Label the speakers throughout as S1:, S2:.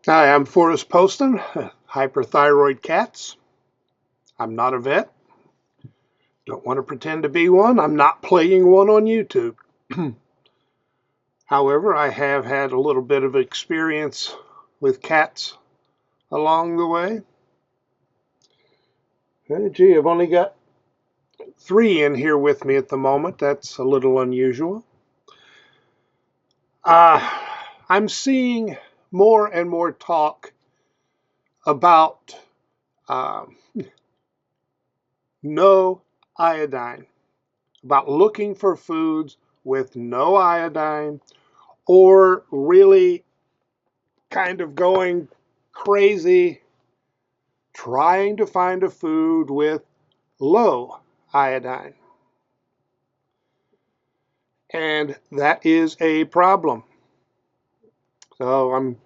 S1: Hi, I'm Forrest Poston, hyperthyroid cats. I'm not a vet. Don't want to pretend to be one. I'm not playing one on YouTube. However, I have had a little bit of experience with cats along the way. Gee, I've only got 3 in here with me at the moment. That's a little unusual. I'm seeing more and more talk about no iodine, about looking for foods with no iodine, or really kind of going crazy trying to find a food with low iodine. And that is a problem. So I'm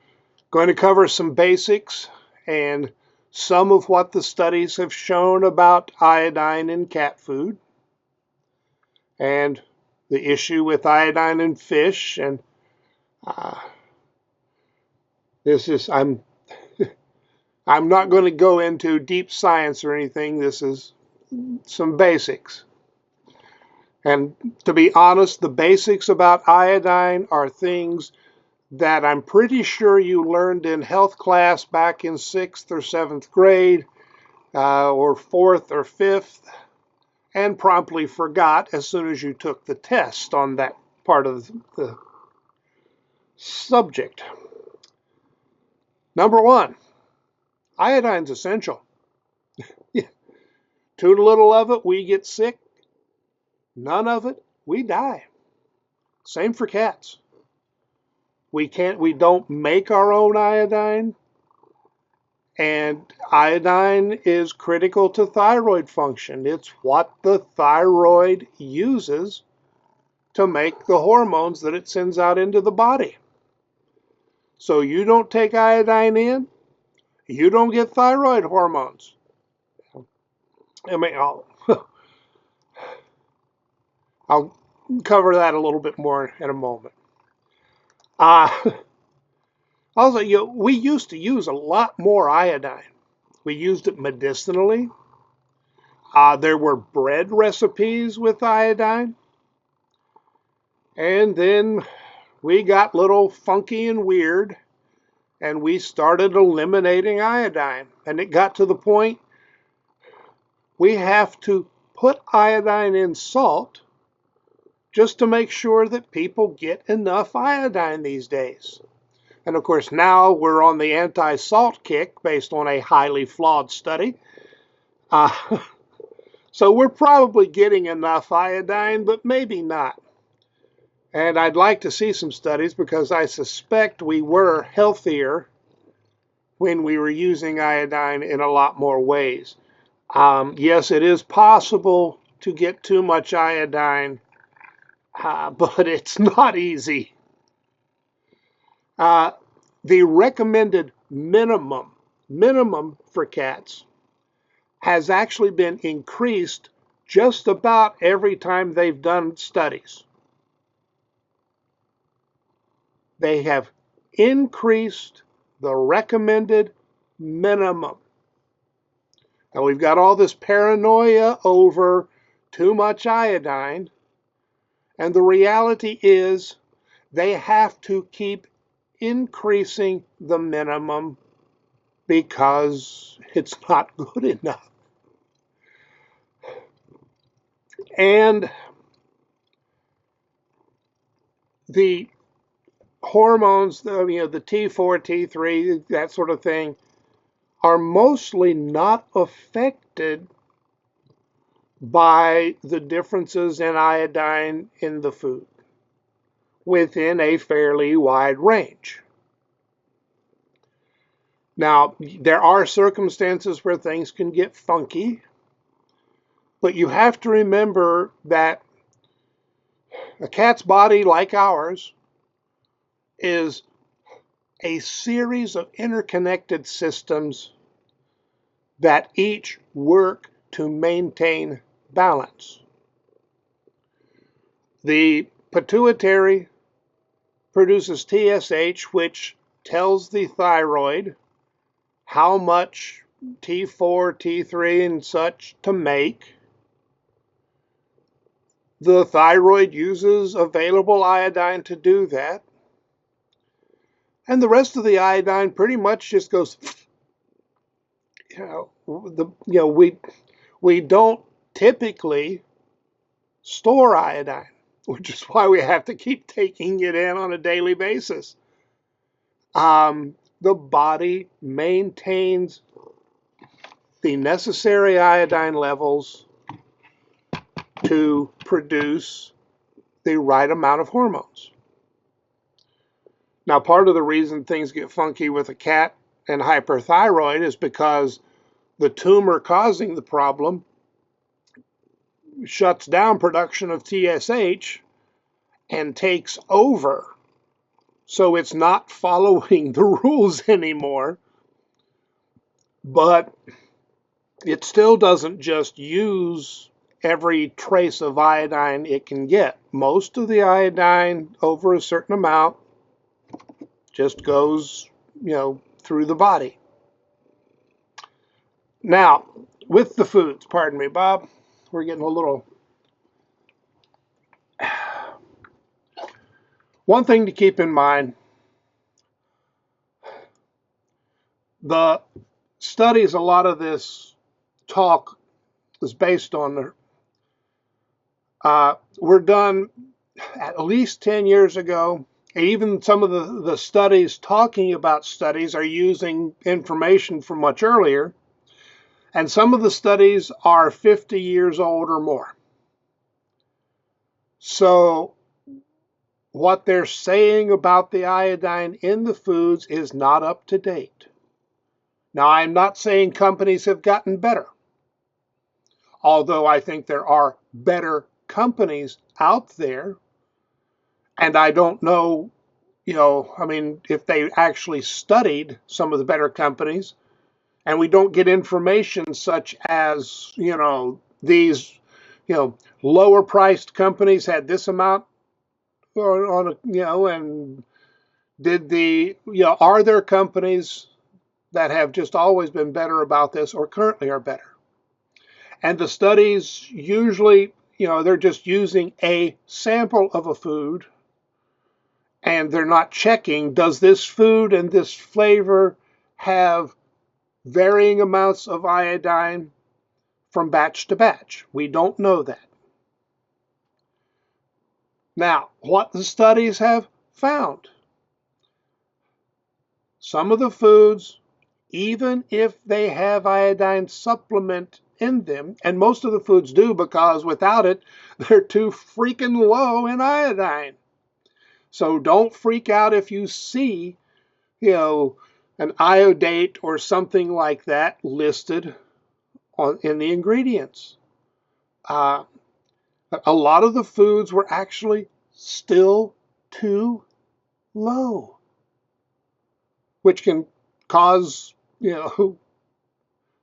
S1: going to cover some basics and some of what the studies have shown about iodine in cat food, and the issue with iodine in fish. And I'm not going to go into deep science or anything. This is some basics. And to be honest, the basics about iodine are things that I'm pretty sure you learned in health class back in 6th or 7th grade, or 4th or 5th, and promptly forgot as soon as you took the test on that part of the subject. Number 1, iodine's essential. Too little of it, we get sick. None of it, we die. Same for cats. We don't make our own iodine, and iodine is critical to thyroid function. It's what the thyroid uses to make the hormones that it sends out into the body. So you don't take iodine in, you don't get thyroid hormones. I mean, I'll cover that a little bit more in a moment. Also, we used to use a lot more iodine. We used it medicinally. There were bread recipes with iodine. And then we got a little funky and weird, and we started eliminating iodine. And it got to the point we have to put iodine in salt just to make sure that people get enough iodine these days. And of course, now we're on the anti-salt kick based on a highly flawed study. So we're probably getting enough iodine, but maybe not. And I'd like to see some studies because I suspect we were healthier when we were using iodine in a lot more ways. Yes, it is possible to get too much iodine, but it's not easy. The recommended minimum for cats has actually been increased just about every time they've done studies. They have increased the recommended minimum. Now we've got all this paranoia over too much iodine, and the reality is they have to keep increasing the minimum because it's not good enough. And the hormones, the T4, T3, that sort of thing, are mostly not affected by the differences in iodine in the food within a fairly wide range. Now, there are circumstances where things can get funky, but you have to remember that a cat's body, like ours, is a series of interconnected systems that each work to maintain balance. The pituitary produces TSH, which tells the thyroid how much T4, T3, and such to make. The thyroid uses available iodine to do that. And the rest of the iodine pretty much just goes, we don't typically store iodine, which is why we have to keep taking it in on a daily basis. The body maintains the necessary iodine levels to produce the right amount of hormones. Now, part of the reason things get funky with a cat and hyperthyroid is because the tumor causing the problem shuts down production of TSH and takes over. So it's not following the rules anymore, but it still doesn't just use every trace of iodine it can get. Most of the iodine over a certain amount just goes, through the body. Now, with the foods, pardon me, Bob, we're getting a little... One thing to keep in mind, the studies, a lot of this talk is based on, were done at least 10 years ago. And even some of the studies talking about studies are using information from much earlier. And some of the studies are 50 years old or more. So what they're saying about the iodine in the foods is not up to date. Now, I'm not saying companies have gotten better, although I think there are better companies out there. And I don't know, if they actually studied some of the better companies, and we don't get information such as, these, lower priced companies had this amount and are there companies that have just always been better about this or currently are better? And the studies usually, they're just using a sample of a food and they're not checking, does this food and this flavor have varying amounts of iodine from batch to batch? We don't know that. Now, what the studies have found, some of the foods, even if they have iodine supplement in them, and most of the foods do because without it, they're too freaking low in iodine. So don't freak out if you see, an iodate or something like that listed in the ingredients. A lot of the foods were actually still too low, which can cause,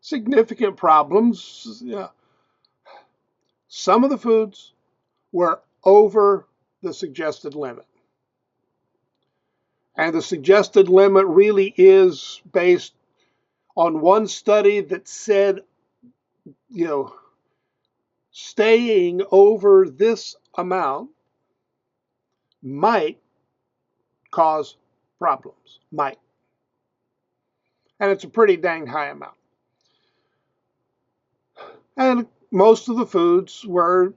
S1: significant problems. Some of the foods were over the suggested limit. And the suggested limit really is based on one study that said, staying over this amount might cause problems. Might. And it's a pretty dang high amount. And most of the foods were,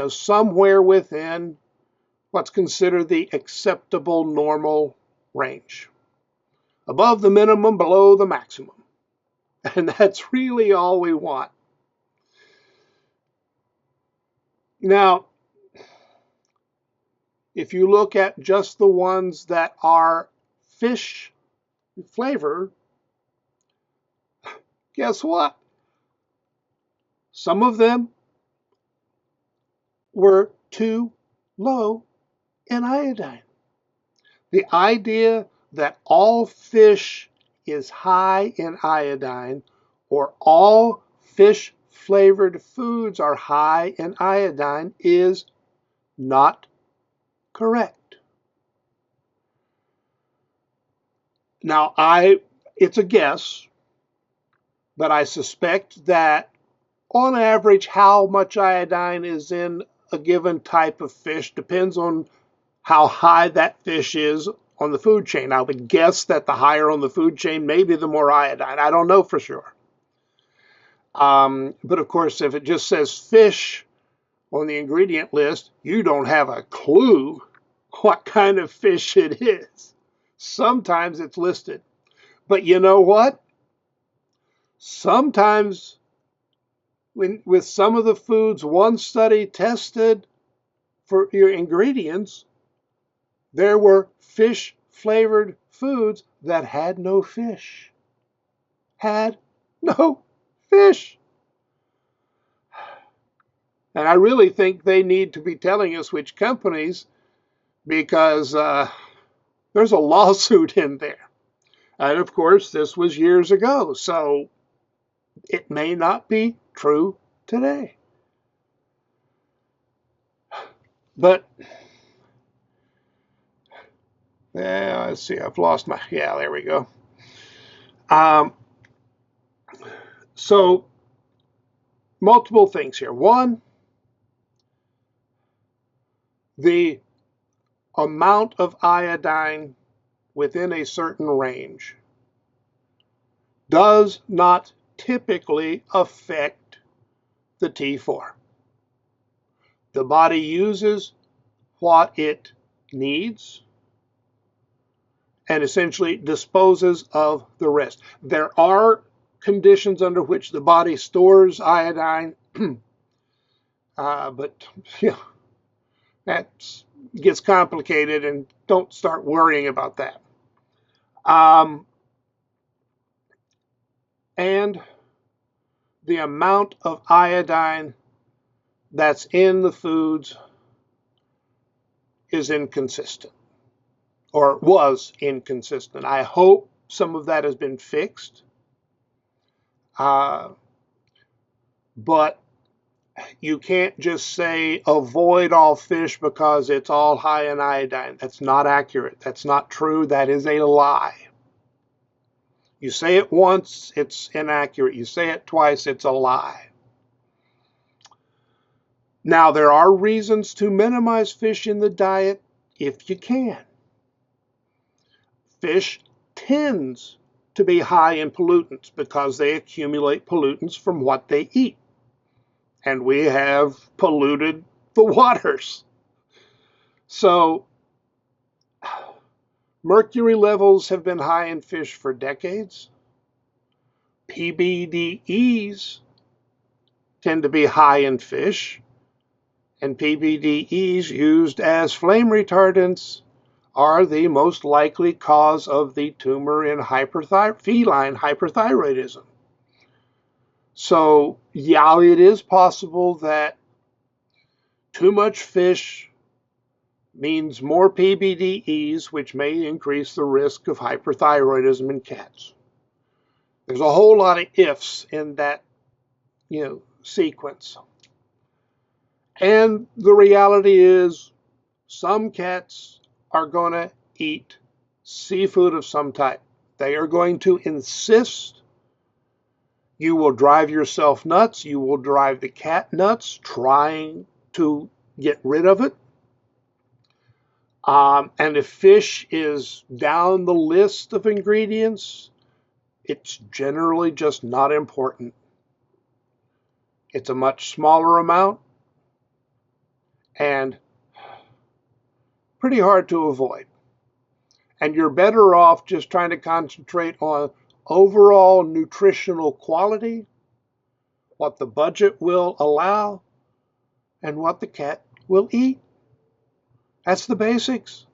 S1: somewhere within what's considered the acceptable normal range. Above the minimum, below the maximum. And that's really all we want. Now, if you look at just the ones that are fish flavor, guess what? Some of them were too low in iodine. The idea that all fish is high in iodine or all fish flavored foods are high in iodine is not correct. Now, it's a guess, but I suspect that on average, how much iodine is in a given type of fish depends on how high that fish is on the food chain. I would guess that the higher on the food chain, maybe the more iodine. I don't know for sure. But of course, if it just says fish on the ingredient list, you don't have a clue what kind of fish it is. Sometimes it's listed. But you know what? Sometimes with some of the foods one study tested for your ingredients, there were fish flavored foods that had no fish. Had no fish. And I really think they need to be telling us which companies, because there's a lawsuit in there. And of course, this was years ago, so it may not be true today. But let's see, I've lost my, yeah, there we go. So multiple things here. One, the amount of iodine within a certain range does not typically affect the T4. The body uses what it needs and essentially disposes of the rest. There are conditions under which the body stores iodine, but yeah, that gets complicated, and don't start worrying about that. And the amount of iodine that's in the foods is inconsistent, or was inconsistent. I hope some of that has been fixed. But you can't just say avoid all fish because it's all high in iodine. That's not accurate. That's not true. That is a lie. You say it once, it's inaccurate. You say it twice, it's a lie. Now, there are reasons to minimize fish in the diet if you can. Fish tends to be high in pollutants because they accumulate pollutants from what they eat. And we have polluted the waters. So mercury levels have been high in fish for decades. PBDEs tend to be high in fish, and PBDEs used as flame retardants are the most likely cause of the tumor in feline hyperthyroidism. So, yeah, it is possible that too much fish means more PBDEs, which may increase the risk of hyperthyroidism in cats. There's a whole lot of ifs in that, sequence. And the reality is some cats are going to eat seafood of some type. They are going to insist. You will drive yourself nuts. You will drive the cat nuts trying to get rid of it. And if fish is down the list of ingredients, it's generally just not important. It's a much smaller amount and pretty hard to avoid. And you're better off just trying to concentrate on overall nutritional quality, what the budget will allow, and what the cat will eat. That's the basics.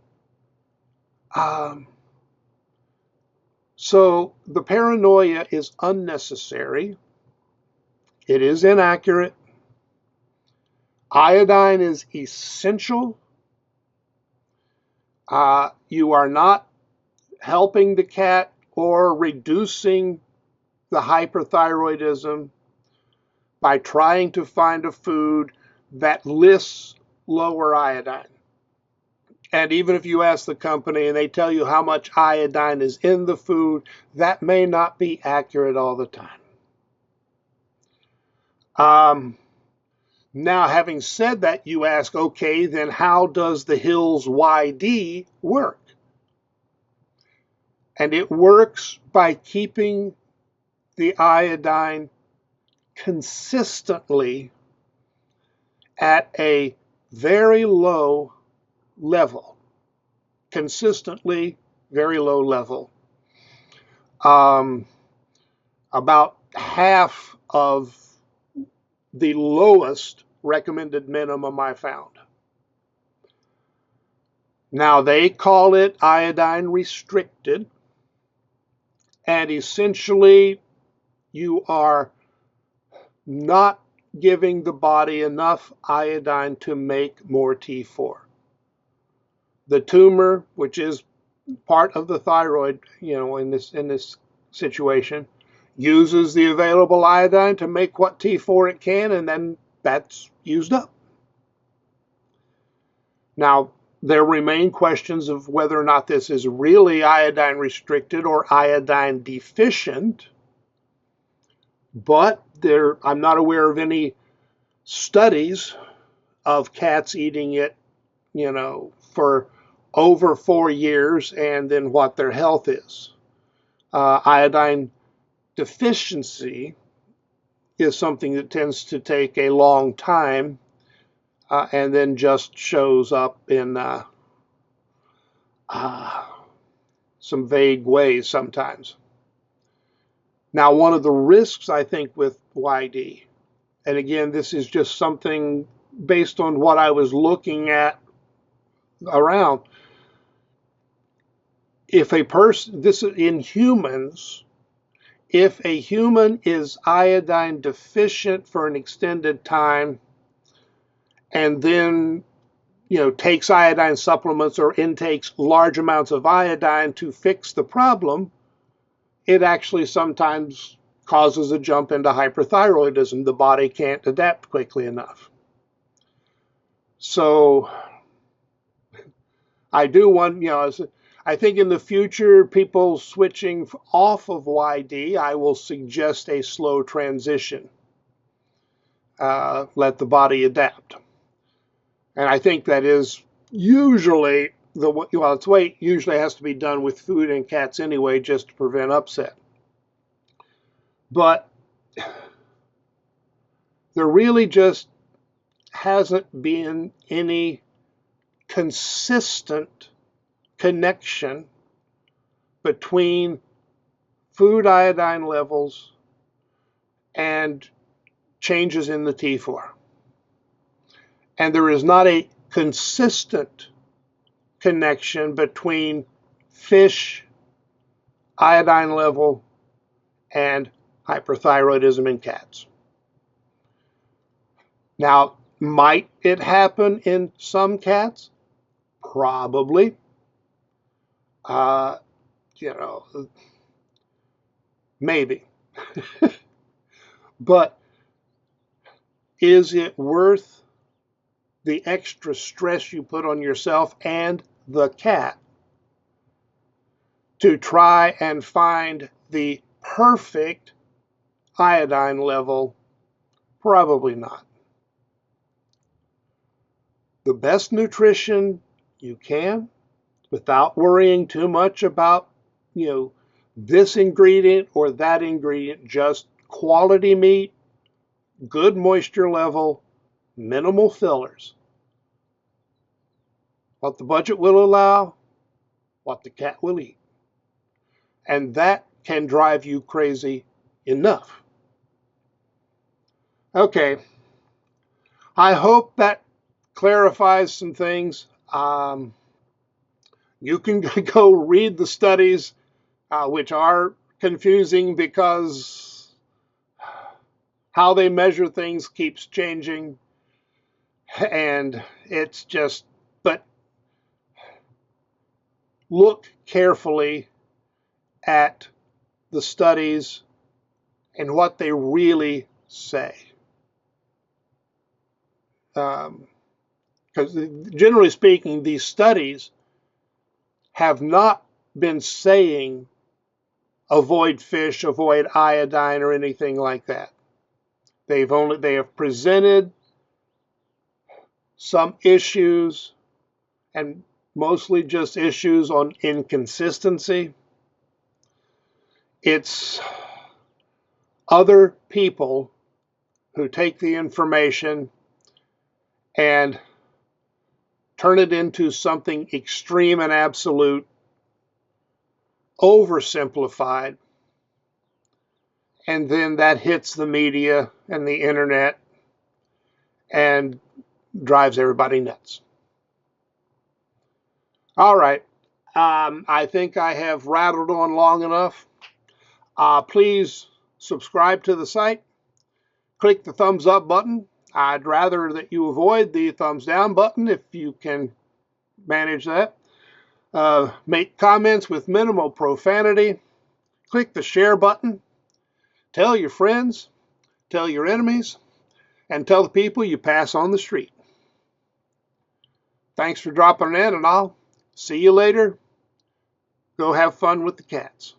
S1: So the paranoia is unnecessary. It is inaccurate. Iodine is essential. You are not helping the cat or reducing the hyperthyroidism by trying to find a food that lists lower iodine. And even if you ask the company and they tell you how much iodine is in the food, that may not be accurate all the time. Now, having said that, you ask, okay, then how does the Hills YD work? And it works by keeping the iodine consistently at a very low level. Consistently very low level. About half of the lowest recommended minimum I found. Now they call it iodine restricted, and essentially you are not giving the body enough iodine to make more T4. The tumor, which is part of the thyroid, in this situation, uses the available iodine to make what T4 it can, and then that's used up. Now, there remain questions of whether or not this is really iodine restricted or iodine deficient, but I'm not aware of any studies of cats eating it, for over 4 years and then what their health is. Iodine deficiency is something that tends to take a long time and then just shows up in some vague ways sometimes. Now, one of the risks, I think, with YD, and again, this is just something based on what I was looking at around, if a person, this is in humans, if a human is iodine deficient for an extended time and then takes iodine supplements or intakes large amounts of iodine to fix the problem, it actually sometimes causes a jump into hyperthyroidism. The body can't adapt quickly enough. So I do want, I think in the future, people switching off of YD, I will suggest a slow transition. Let the body adapt. And I think that is usually its weight usually has to be done with food in cats anyway, just to prevent upset. But there really just hasn't been any consistent connection between food iodine levels and changes in the T4. And there is not a consistent connection between fish iodine level and hyperthyroidism in cats. Now, might it happen in some cats? Probably. Maybe. But is it worth the extra stress you put on yourself and the cat to try and find the perfect iodine level? Probably not. The best nutrition you can, without worrying too much about, this ingredient or that ingredient, just quality meat, good moisture level, minimal fillers. What the budget will allow, what the cat will eat. And that can drive you crazy enough. Okay. I hope that clarifies some things. You can go read the studies, which are confusing because how they measure things keeps changing. And it's just, but look carefully at the studies and what they really say. Because generally speaking, these studies have not been saying avoid fish, avoid iodine, or anything like that. They have presented some issues, and mostly just issues on inconsistency. It's other people who take the information and turn it into something extreme and absolute, oversimplified, and then that hits the media and the internet and drives everybody nuts. All right, I think I have rattled on long enough. Please subscribe to the site. Click the thumbs up button. I'd rather that you avoid the thumbs down button if you can manage that. Make comments with minimal profanity. Click the share button. Tell your friends, tell your enemies, and tell the people you pass on the street. Thanks for dropping in, and I'll see you later. Go have fun with the cats.